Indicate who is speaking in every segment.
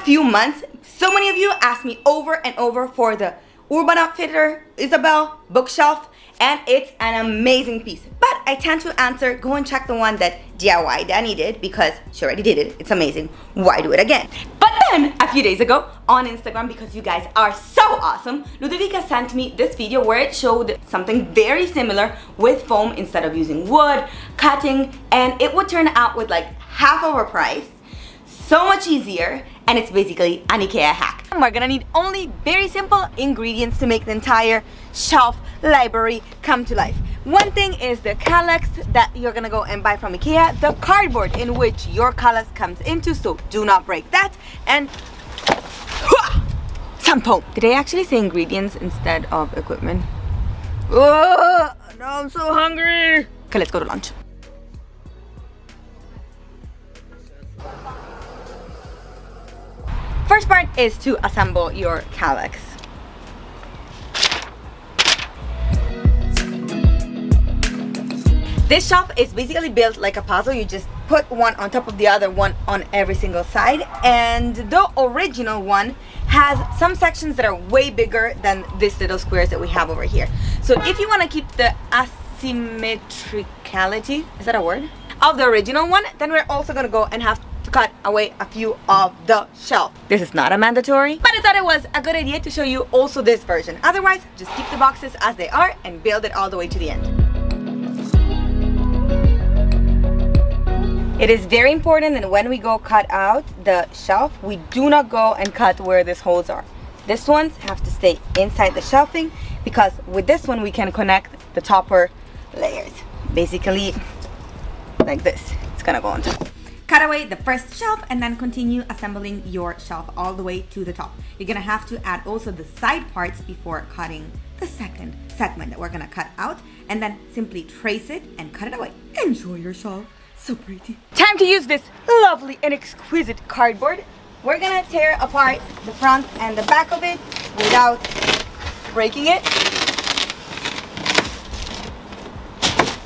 Speaker 1: past few months, so many of you asked me over and over for the Urban Outfitters Isobel Bookshelf, and it's an amazing piece. But I tend to answer, go and check the one that DIY Danny did because she already did it. It's amazing. Why do it again? But then, a few days ago on Instagram, because you guys are so awesome, Ludovica sent me this video where it showed something very similar with foam instead of using wood, cutting, and it would turn out with like half of our price. So much easier, and it's basically an Ikea hack. And we're gonna need only very simple ingredients to make the entire shelf library come to life. One thing is the calyx that you're gonna go and buy from Ikea, the cardboard in which your calyx comes into, so do not break that, and some foam. Did I actually say ingredients instead of equipment? Oh, now I'm so hungry. Okay, let's go to lunch. First part is to assemble your calyx. This shelf is basically built like a puzzle. You just put one on top of the other one on every single side, and the original one has some sections that are way bigger than these little squares that we have over here. So if you want to keep the asymmetricality, is that a word? Of the original one, then we're also going to go and have to cut away a few of the shelf. This is not a mandatory, but I thought it was a good idea to show you also this version. Otherwise, just keep the boxes as they are and build it all the way to the end. It is very important that when we go cut out the shelf, we do not go and cut where these holes are. These ones have to stay inside the shelving because with this one we can connect the topper layers. Basically like this. It's gonna go on top. Cut away the first shelf and then continue assembling your shelf all the way to the top. You're gonna have to add also the side parts before cutting the second segment that we're gonna cut out, and then simply trace it and cut it away. Enjoy your shelf. So pretty. Time to use this lovely and exquisite cardboard. We're gonna tear apart the front and the back of it without breaking it.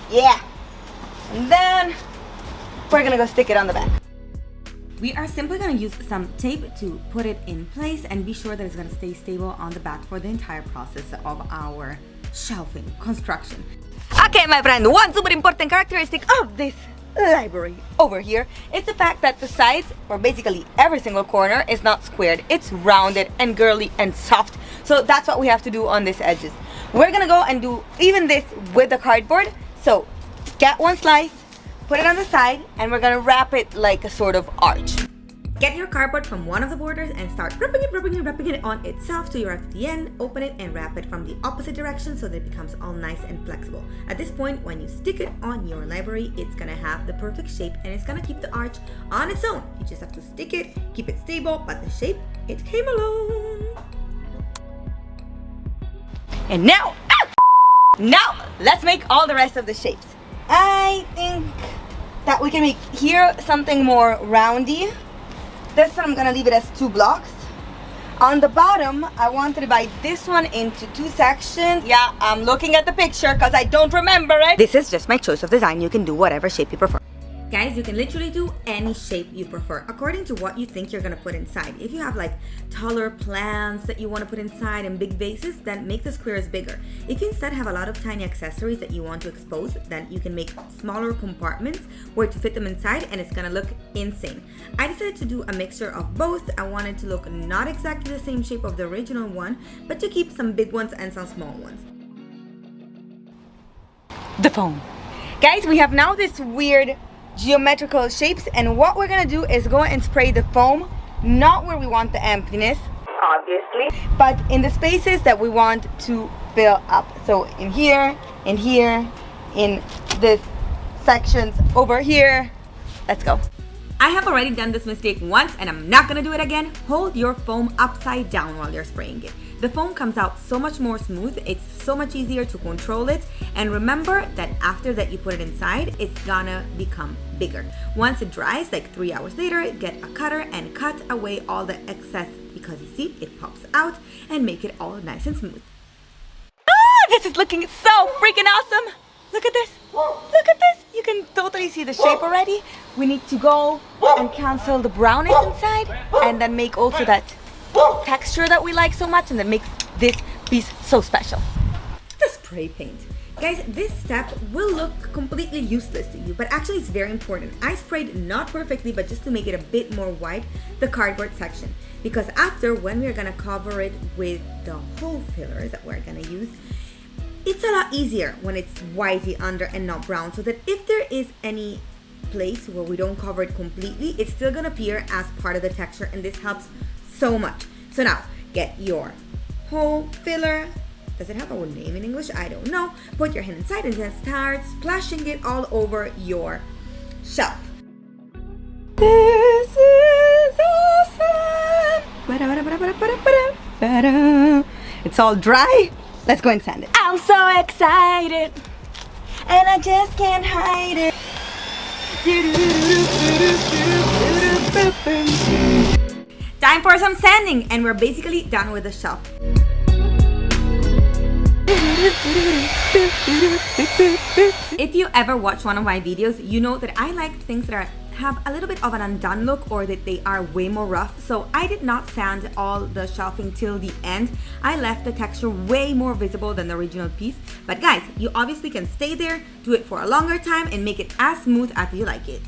Speaker 1: Yeah. And then we're gonna go stick it on the back. We are simply gonna use some tape to put it in place and be sure that it's gonna stay stable on the back for the entire process of our shelving construction. Okay, my friend, one super important characteristic of this library over here is the fact that the sides, or basically every single corner, is not squared. It's rounded and girly and soft. So that's what we have to do on these edges. We're gonna go and do even this with the cardboard. So get one slice, put it on the side, and we're gonna wrap it like a sort of arch. Get your cardboard from one of the borders and start wrapping it on itself till you're at the end. Open it and wrap it from the opposite direction so that it becomes all nice and flexible. At this point, when you stick it on your library, it's gonna have the perfect shape and it's gonna keep the arch on its own. You just have to stick it, keep it stable, but the shape, it came alone. And now let's make all the rest of the shapes. I think that we can make here something more roundy. This one I'm gonna leave it as 2 blocks. On the bottom, I wanted to divide this one into 2 sections. Yeah, I'm looking at the picture because I don't remember it. This is just my choice of design. You can do whatever shape you prefer. Guys, you can literally do any shape you prefer according to what you think you're gonna put inside. If you have like taller plants that you want to put inside and big vases, then make the squares bigger. If you instead have a lot of tiny accessories that you want to expose, then you can make smaller compartments where to fit them inside, and it's gonna look insane. I decided to do a mixture of both. I wanted to look not exactly the same shape of the original one, but to keep some big ones and some small ones. The foam. Guys, we have now this weird geometrical shapes, and what we're gonna do is go and spray the foam not where we want the emptiness, obviously, but in the spaces that we want to fill up. So in here, in this sections over here. Let's go. I have already done this mistake once and I'm not gonna do it again. Hold your foam upside down while you're spraying it. The foam comes out so much more smooth, it's so much easier to control it, and remember that after that you put it inside, it's gonna become bigger. Once it dries, like 3 hours later, get a cutter and cut away all the excess because you see, it pops out, and make it all nice and smooth. Ah, this is looking so freaking awesome! Look at this! Look at this! you can totally see the shape already. We need to go and cancel the brownness inside and then make also that texture that we like so much, and that makes this piece so special. The spray paint. Guys, this step will look completely useless to you, but actually it's very important. I sprayed not perfectly, but just to make it a bit more white, the cardboard section. Because after, when we're gonna cover it with the hole fillers that we're gonna use, it's a lot easier when it's whitey under and not brown, so that if there is any place where we don't cover it completely, it's still gonna appear as part of the texture, and this helps so much. So now, get your hole filler. Does it have a name in English? I don't know. Put your hand inside and then start splashing it all over your shelf. This is awesome! It's all dry. Let's go and sand it. I'm so excited, and I just can't hide it. Time for some sanding, and we're basically done with the shelf. If you ever watch one of my videos, you know that I like things that have a little bit of an undone look, or that they are way more rough. So I did not sand all the shelving till the end. I left the texture way more visible than the original piece. But guys, you obviously can stay there, do it for a longer time, and make it as smooth as you like it.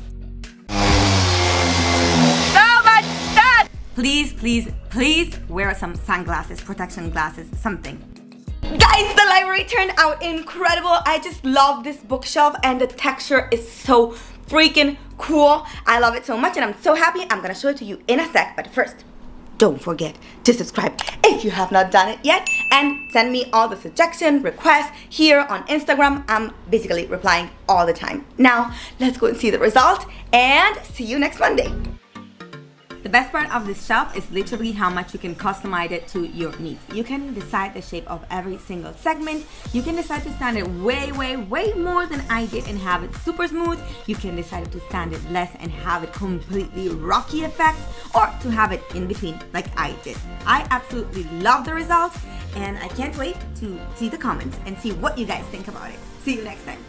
Speaker 1: So much done! Please, please, please wear some sunglasses, protection glasses, something. Guys, the library turned out incredible. I just love this bookshelf, and the texture is so freaking cool. I love it so much, and I'm so happy. I'm gonna show it to you in a sec, but first, don't forget to subscribe if you have not done it yet, and send me all the suggestion requests here on Instagram. I'm basically replying all the time. Now, let's go and see the result, and see you next Monday. The best part of this shelf is literally how much you can customize it to your needs. You can decide the shape of every single segment. You can decide to sand it way, way, way more than I did and have it super smooth. You can decide to sand it less and have it completely rocky effect, or to have it in between like I did. I absolutely love the result, and I can't wait to see the comments and see what you guys think about it. See you next time.